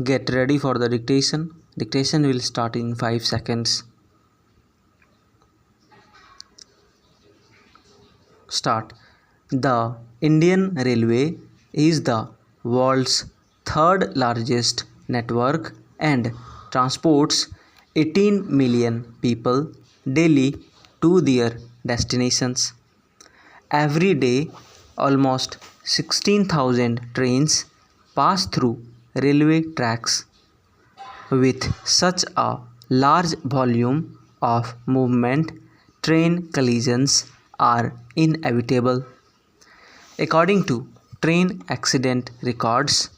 Get ready for the dictation. Dictation will start in 5 seconds. Start. The Indian Railway is the world's third largest network and transports 18 million people daily to their destinations. Every day, almost 16,000 trains pass through railway tracks. With such a large volume of movement, train collisions are inevitable. According to train accident records,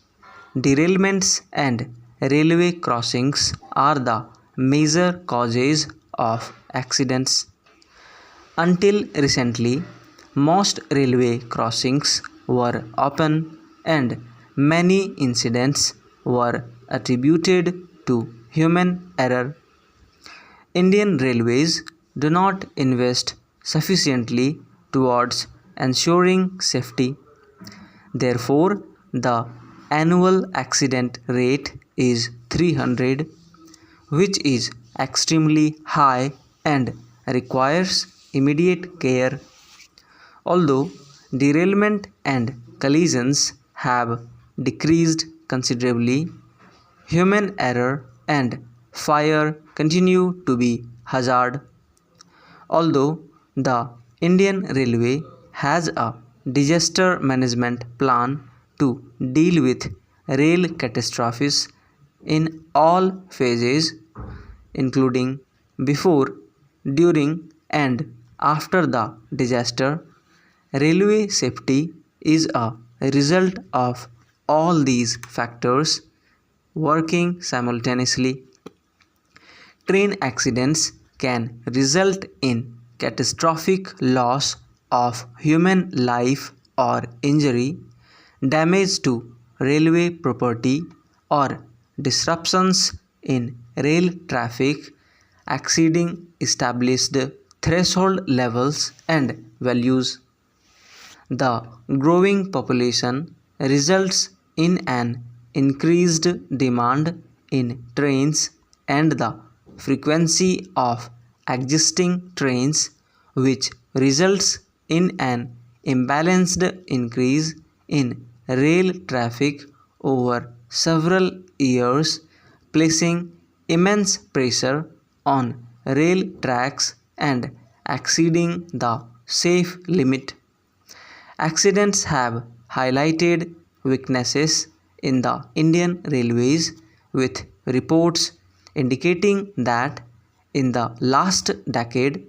derailments and railway crossings are the major causes of accidents. Until recently, most railway crossings were open and many incidents were attributed to human error. Indian Railways do not invest sufficiently towards ensuring safety. Therefore, the annual accident rate is 300, which is extremely high and requires immediate care. Although derailment and collisions have decreased considerably, human error and fire continue to be hazard. Although the Indian Railway has a disaster management plan to deal with rail catastrophes in all phases, including before, during, and after the disaster, railway safety is a result of all these factors working simultaneously. Train accidents can result in catastrophic loss of human life or injury, damage to railway property, or disruptions in rail traffic exceeding established threshold levels and values. The growing population results in an increased demand in trains and the frequency of existing trains, which results in an imbalanced increase in rail traffic over several years, placing immense pressure on rail tracks and exceeding the safe limit. Accidents have highlighted weaknesses in the Indian Railways, with reports indicating that in the last decade,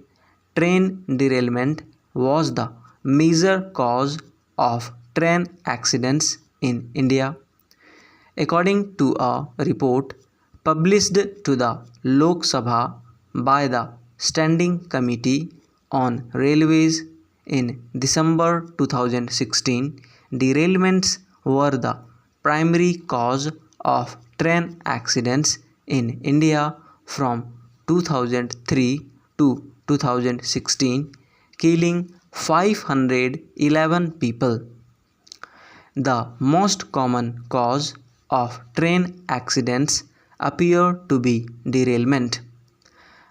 train derailment was the major cause of train accidents in India. According to a report published to the Lok Sabha by the Standing Committee on Railways in December 2016, derailments were the primary cause of train accidents in India from 2003 to 2016, killing 511 people. The most common cause of train accidents appear to be derailment.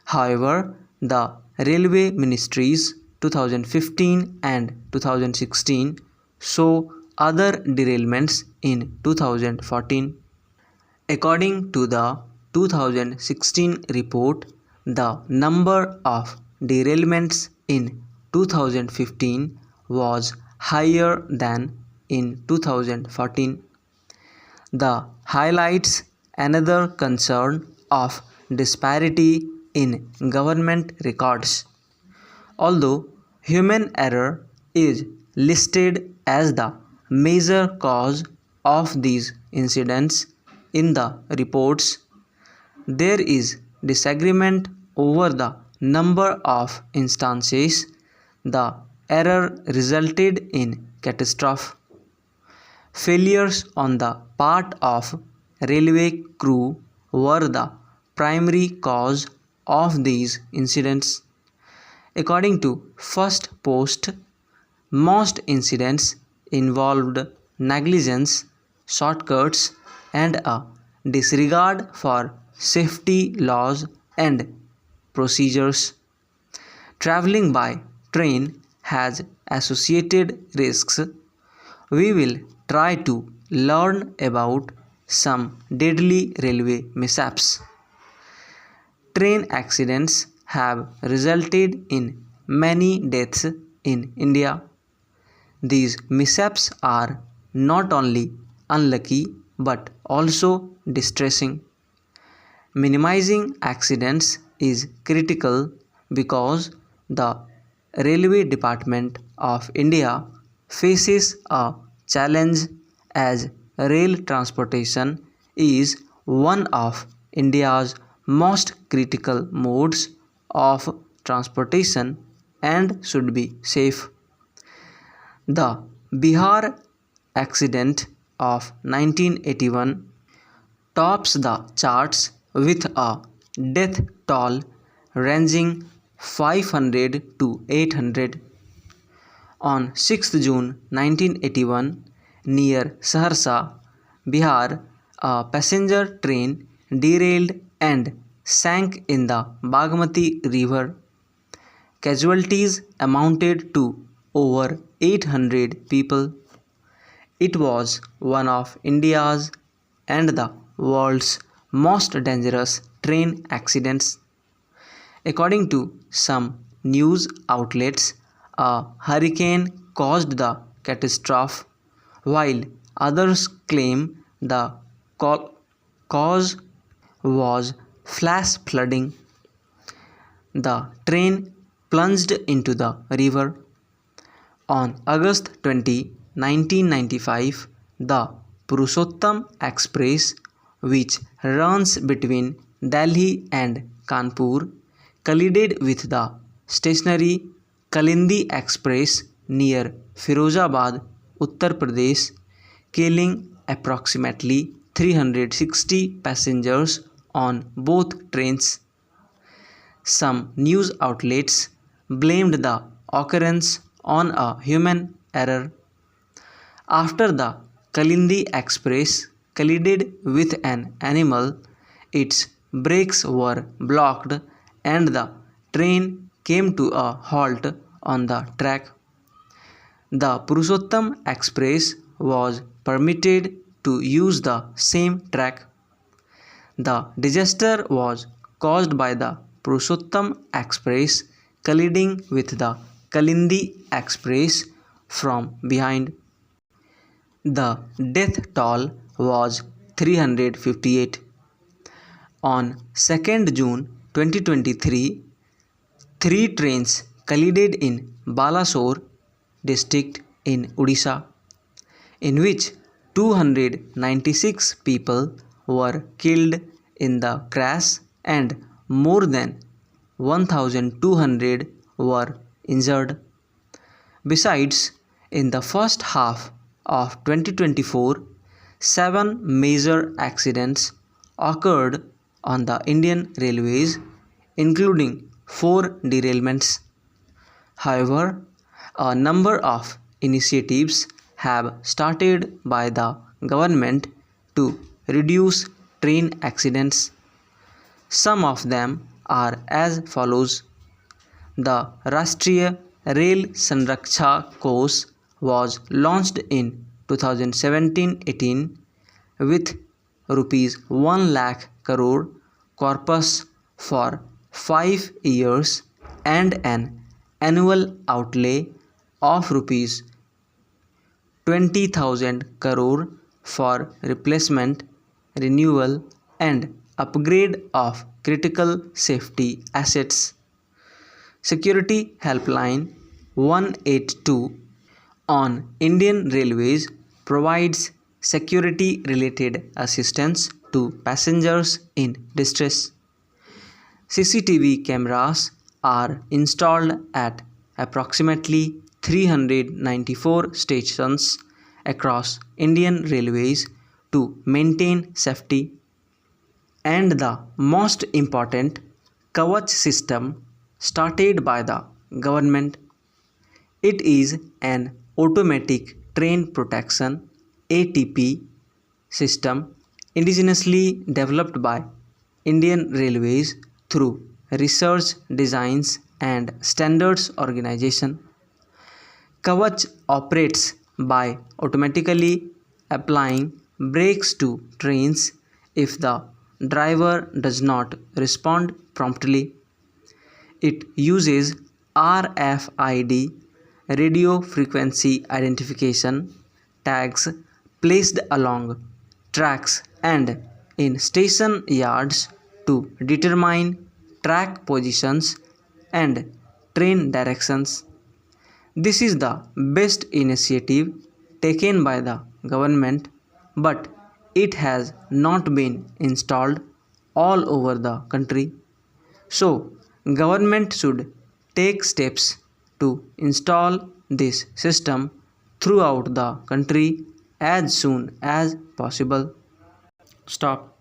However, the Railway Ministries 2015 and 2016 show other derailments in 2014. According to the 2016 report, the number of derailments in 2015 was higher than in 2014. The highlights another concern of disparity in government records. Although human error is listed as the major cause of these incidents in the reports, there is disagreement over the number of instances the error resulted in catastrophe. Failures on the part of railway crew were the primary cause of these incidents. According to First Post, most incidents involved negligence, shortcuts, and a disregard for safety laws and procedures. Traveling by train has associated risks. We will try to learn about some deadly railway mishaps. Train accidents have resulted in many deaths in India. These mishaps are not only unlucky but also distressing. Minimizing accidents is critical because the Railway Department of India faces a challenge as rail transportation is one of India's most critical modes of transportation and should be safe. The Bihar accident of 1981 tops the charts with a death toll ranging 500 to 800. On 6th June 1981, near Saharsa, Bihar, a passenger train derailed and sank in the Bagmati River. Casualties amounted to over 800 people. It was one of India's and the world's most dangerous train accidents. According to some news outlets, a hurricane caused the catastrophe, while others claim the cause was flash flooding. The train plunged into the river. On August 20, 1995, the Purushottam Express, which runs between Delhi and Kanpur, collided with the stationary Kalindi Express near Firozabad, Uttar Pradesh, killing approximately 360 passengers on both trains. Some news outlets blamed the occurrence on a human error. After the Kalindi Express collided with an animal, its brakes were blocked and the train came to a halt on the track. The Purushottam Express was permitted to use the same track. The disaster was caused by the Purushottam Express colliding with the Kalindi Express from behind. The death toll was 358. On 2nd June 2023, 3 trains collided in Balasore district in Odisha, in which 296 people were killed in the crash and more than 1,200 were injured. Besides, in the first half of 2024, 7 major accidents occurred on the Indian Railways, including 4 derailments. However, a number of initiatives have started by the government to reduce train accidents. Some of them are as follows. The Rashtriya Rail Sanraksha Kosh was launched in 2017-18 with rupees 1 lakh crore corpus for 5 years and an annual outlay of rupees 20,000 crore for replacement, renewal and upgrade of critical safety assets. Security Helpline 182 on Indian Railways provides security-related assistance to passengers in distress. CCTV cameras are installed at approximately 394 stations across Indian Railways to maintain safety. And the most important, Kavach system started by the government. It is an automatic train protection ATP system indigenously developed by Indian Railways through Research, Designs and Standards Organization. Kavach operates by automatically applying brakes to trains if the driver does not respond promptly. It uses RFID radio frequency identification tags placed along tracks and in station yards to determine track positions and train directions. This is the best initiative taken by the government, but it has not been installed all over the country. So, government should take steps to install this system throughout the country as soon as possible. Stop.